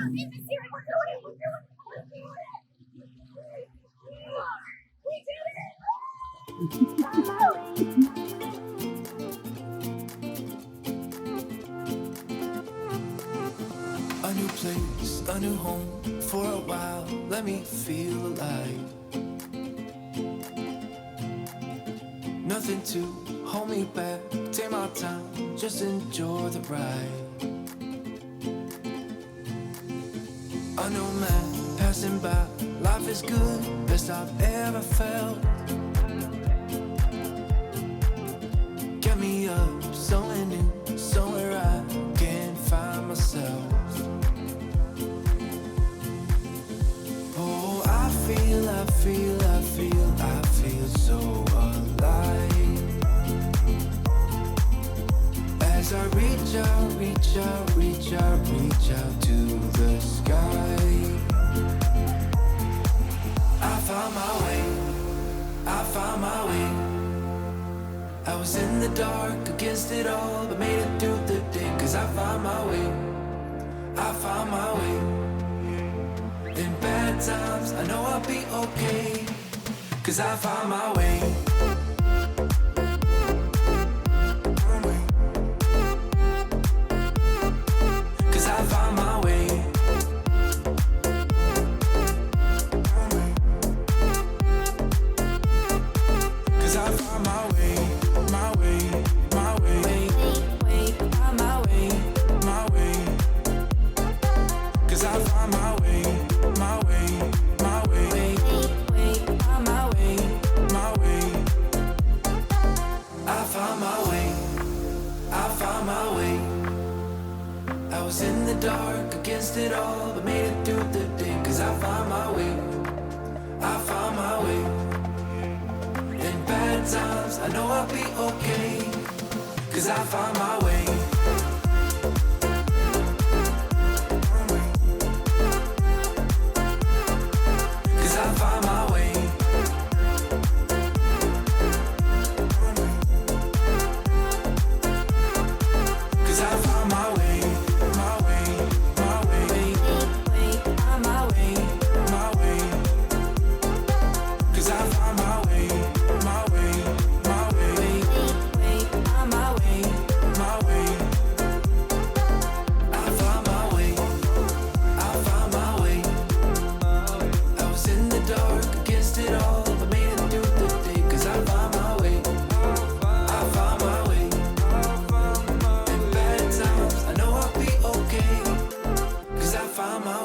A new place, a new home. For a while, let me feel alive. Nothing to hold me back. Take my time, just enjoy the ride. A new man passing by. Life is good, best I've ever felt. Get me up, somewhere new, somewhere I can find myself. Oh, I feel so alive. As I reach out to the sky. I found my way. I was in the dark against it all, but made it through the day. Cause I found my way. In bad times, I know I'll be okay. Cause I found my way. Cause I found my way. Cause I found my way. My way. Cause I found my way. My way. I found my way. I was in the dark against it all, but made it through the day. Cause I found my way. In bad times, I know I'll be okay. Cause I found my way. Cause I found my way. Cause I found my way. Cause I found my way. I was in the dark against it all, but made it through the day. Cause I found my way. In bad times, I know I'll be okay. Cause I found my